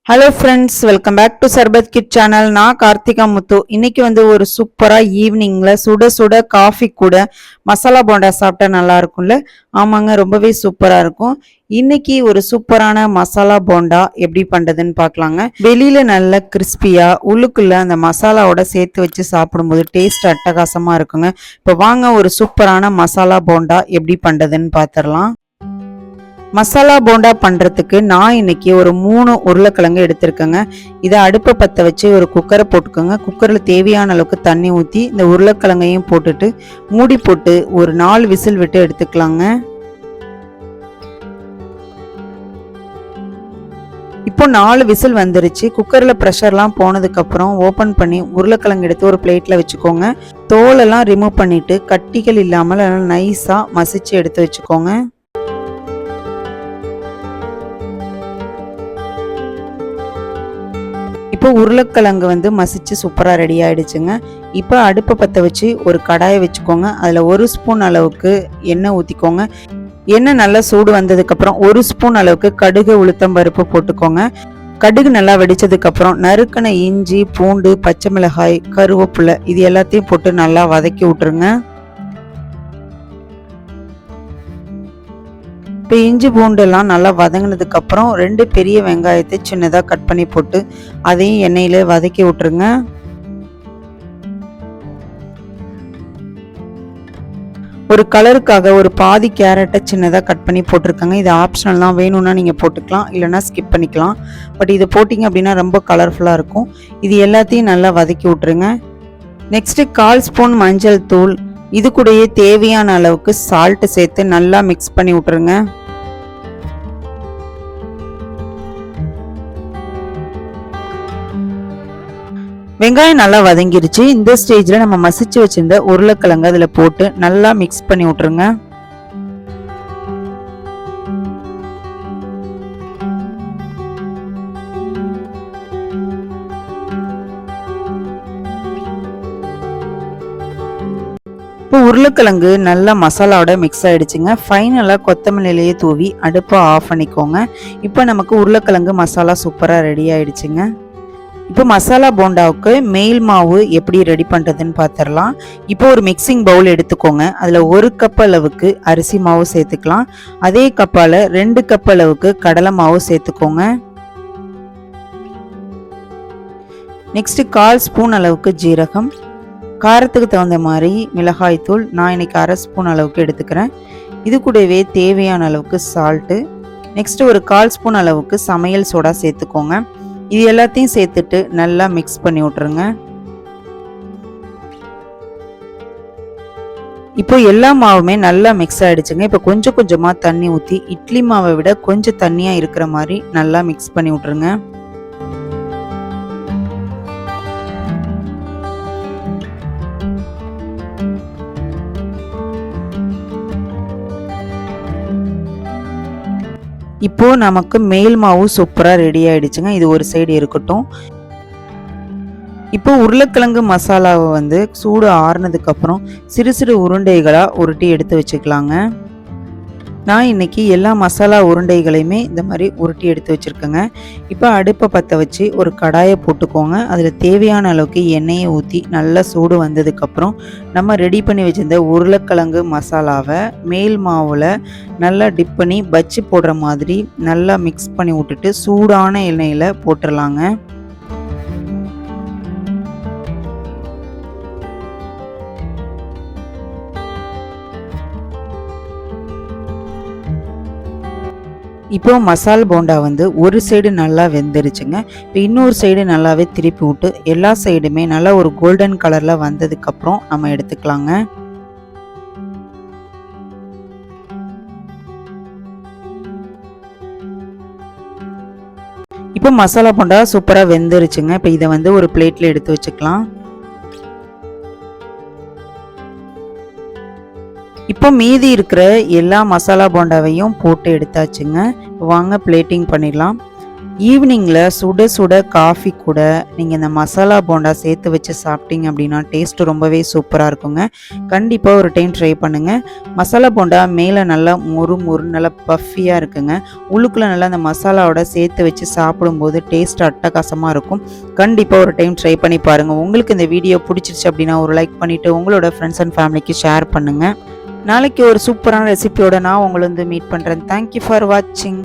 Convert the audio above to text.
Hello friends, welcome back to Sarbath kid channel. நான் கார்த்திகா முத்து. இன்னைக்கு ஒரு சூப்பரா ஈவினிங்ல சுட சுட காஃபி கூட மசாலா போண்டா சாப்பிட்டா நல்லா இருக்கும்ல? ஆமாங்க, ரொம்பவே சூப்பரா இருக்கும். இன்னைக்கு ஒரு சூப்பரான மசாலா போண்டா எப்படி பண்றதுன்னு பார்க்கலாங்க. வெளியில நல்ல கிறிஸ்பியா, உள்ளுக்குள்ள அந்த மசாலாவோட சேர்த்து வச்சு சாப்பிடும்போது டேஸ்ட் அட்டகாசமா இருக்குங்க. இப்போ வாங்க ஒரு சூப்பரான மசாலா போண்டா எப்படி பண்றதுன்னு பார்த்துடலாம். மசாலா போண்டா பண்ணுறதுக்கு நான் இன்னைக்கு ஒரு 3 உருளைக்கிழங்கு எடுத்திருக்கேங்க. இதை அடுப்பை பற்ற வச்சு ஒரு குக்கரை போட்டுக்கோங்க. குக்கரில் தேவையான அளவுக்கு தண்ணி ஊற்றி இந்த உருளைக்கிழங்கையும் போட்டுட்டு மூடி போட்டு ஒரு 4 விசில் விட்டு எடுத்துக்கலாங்க. இப்போ 4 விசில் வந்துருச்சு. குக்கரில் ப்ரெஷர்லாம் போனதுக்கப்புறம் ஓப்பன் பண்ணி உருளைக்கிழங்கு எடுத்து ஒரு பிளேட்டில் வச்சுக்கோங்க. தோலெல்லாம் ரிமூவ் பண்ணிவிட்டு கட்டிகள் இல்லாமல் நைஸாக மசிச்சு எடுத்து வச்சுக்கோங்க. இப்போ உருளைக்கிழங்கு மசிச்சு சூப்பராக ரெடி ஆகிடுச்சுங்க. இப்போ அடுப்பை பற்ற வச்சு ஒரு கடாயை வச்சுக்கோங்க. அதில் 1 ஸ்பூன் அளவுக்கு எண்ணெய் ஊற்றிக்கோங்க. எண்ணெய் நல்லா சூடு வந்ததுக்கப்புறம் 1 ஸ்பூன் அளவுக்கு கடுகு உளுத்தம் பருப்பு போட்டுக்கோங்க. கடுகு நல்லா வெடிச்சதுக்கப்புறம் நறுக்கின இஞ்சி, பூண்டு, பச்சை மிளகாய், கருவேப்பிலை இது எல்லாத்தையும் போட்டு நல்லா வதக்கி விட்டுருங்க. இப்போ இஞ்சி பூண்டெல்லாம் நல்லா வதங்கினதுக்கு அப்புறம் 2 பெரிய வெங்காயத்தை சின்னதாக கட் பண்ணி போட்டு அதையும் எண்ணெயில் வதக்கி விட்டுருங்க. ஒரு கலருக்காக ஒரு பாதி கேரட்டை சின்னதாக கட் பண்ணி போட்டிருக்காங்க. இது ஆப்ஷனல் தான், வேணும்னா நீங்கள் போட்டுக்கலாம், இல்லைனா ஸ்கிப் பண்ணிக்கலாம். பட் இது போட்டிங்க அப்படின்னா ரொம்ப கலர்ஃபுல்லாக இருக்கும். இது எல்லாத்தையும் நல்லா வதக்கி விட்டுருங்க. நெக்ஸ்ட்டு 1/4 ஸ்பூன் மஞ்சள் தூள், இது கூடயே தேவையான அளவுக்கு சால்ட்டு சேர்த்து நல்லா மிக்ஸ் பண்ணி விட்டுருங்க. வெங்காயம் நல்லா வதங்கிருச்சு. இந்த ஸ்டேஜில் நம்ம மசிச்சு வச்சிருந்த உருளைக்கிழங்கு அதில் போட்டு நல்லா மிக்ஸ் பண்ணி விட்டுருங்க. இப்போ உருளைக்கிழங்கு நல்லா மசாலாவோட மிக்ஸ் ஆகிடுச்சுங்க. ஃபைனலாக கொத்தமல்லியிலேயே தூவி அடுப்பை ஆஃப் பண்ணிக்கோங்க. இப்போ நமக்கு உருளைக்கிழங்கு மசாலா சூப்பராக ரெடி ஆகிடுச்சுங்க. இப்போ மசாலா போண்டாவுக்கு மேல் மாவு எப்படி ரெடி பண்ணுறதுன்னு பார்த்துடலாம். இப்போ ஒரு மிக்சிங் பவுல் எடுத்துக்கோங்க. அதில் 1 கப் அளவுக்கு அரிசி மாவு சேர்த்துக்கலாம். அதே கப்பால் 2 கப் அளவுக்கு கடலை மாவு சேர்த்துக்கோங்க. நெக்ஸ்ட்டு 1/4 ஸ்பூன் அளவுக்கு ஜீரகம், காரத்துக்கு தகுந்த மாதிரி மிளகாய்த்தூள், நான் இன்னைக்கு 1/2 ஸ்பூன் அளவுக்கு எடுத்துக்கிறேன். இது கூடவே தேவையான அளவுக்கு சால்ட்டு, நெக்ஸ்ட்டு ஒரு 1/4 ஸ்பூன் அளவுக்கு சமையல் சோடா சேர்த்துக்கோங்க. இது எல்லாத்தையும் சேர்த்துட்டு நல்லா மிக்ஸ் பண்ணி விட்டுருங்க. இப்போ எல்லா மாவுமே நல்லா மிக்ஸ் ஆயிடுச்சுங்க. இப்போ கொஞ்சம் கொஞ்சமாக தண்ணி ஊற்றி இட்லி மாவை விட கொஞ்சம் தண்ணியாக இருக்கிற மாதிரி நல்லா மிக்ஸ் பண்ணி விட்டுருங்க. இப்போ நமக்கு மேல் மாவு சூப்பராக ரெடி ஆயிடுச்சுங்க. இது ஒரு சைடு இருக்கட்டும். இப்போ உருளைக்கிழங்கு மசாலாவை சூடு ஆறுனதுக்கப்புறம் சிறு சிறு உருண்டைகளாக உருட்டி எடுத்து வச்சுக்கலாங்க. நான் இன்னைக்கு எல்லா மசாலா உருண்டைகளையுமே இந்த மாதிரி உருட்டி எடுத்து வச்சுருக்கேங்க. இப்போ அடுப்பை பற்ற வச்சு ஒரு கடாயை போட்டுக்கோங்க. அதில் தேவையான அளவுக்கு எண்ணெயை ஊற்றி நல்லா சூடு வந்ததுக்கப்புறம் நம்ம ரெடி பண்ணி வச்சுருந்த உருளைக்கிழங்கு மசாலாவை மேல் மாவில் நல்லா டிப் பண்ணி பஜ்ஜி போடுற மாதிரி நல்லா மிக்ஸ் பண்ணி விட்டுட்டு சூடான எண்ணெயில் போட்டுடலாங்க. இப்போ மசால் போண்டா ஒரு சைடு நல்லா வெந்துருச்சுங்க. இப்போ இன்னொரு சைடு நல்லாவே திருப்பி விட்டு எல்லா சைடுமே நல்லா ஒரு கோல்டன் கலரில் வந்ததுக்கப்புறம் நம்ம எடுத்துக்கலாங்க. இப்போ மசாலா போண்டா சூப்பராக வெந்துருச்சுங்க. இப்போ இதை ஒரு பிளேட்டில் எடுத்து வச்சுக்கலாம். இப்போ மீதி இருக்கிற எல்லா மசாலா போண்டாவையும் போட்டு எடுத்தாச்சுங்க. வாங்க பிளேட்டிங் பண்ணிடலாம். ஈவினிங்கில் சுட சுட காஃபி கூட நீங்கள் இந்த மசாலா போண்டா சேர்த்து வச்சு சாப்பிட்டீங்க அப்படின்னா டேஸ்ட்டு ரொம்பவே சூப்பராக இருக்குங்க. கண்டிப்பாக ஒரு டைம் ட்ரை பண்ணுங்கள். மசாலா போண்டா மேலே நல்லா மொறு நல்லா பஃபியாக இருக்குங்க. உள்ளுக்குள்ளே நல்லா அந்த மசாலாவோட சேர்த்து வச்சு சாப்பிடும்போது டேஸ்ட் அட்டகாசமாக இருக்கும். கண்டிப்பாக ஒரு டைம் ட்ரை பண்ணி பாருங்கள். உங்களுக்கு இந்த வீடியோ பிடிச்சிருச்சு அப்படின்னா ஒரு லைக் பண்ணிவிட்டு உங்களோட ஃப்ரெண்ட்ஸ் அண்ட் ஃபேமிலிக்கு ஷேர் பண்ணுங்கள். நாளைக்கு ஒரு சூப்பரான ரெசிபியோட நான் உங்களை வந்து மீட் பண்ணுறேன். தேங்க்யூ ஃபார் வாட்சிங்.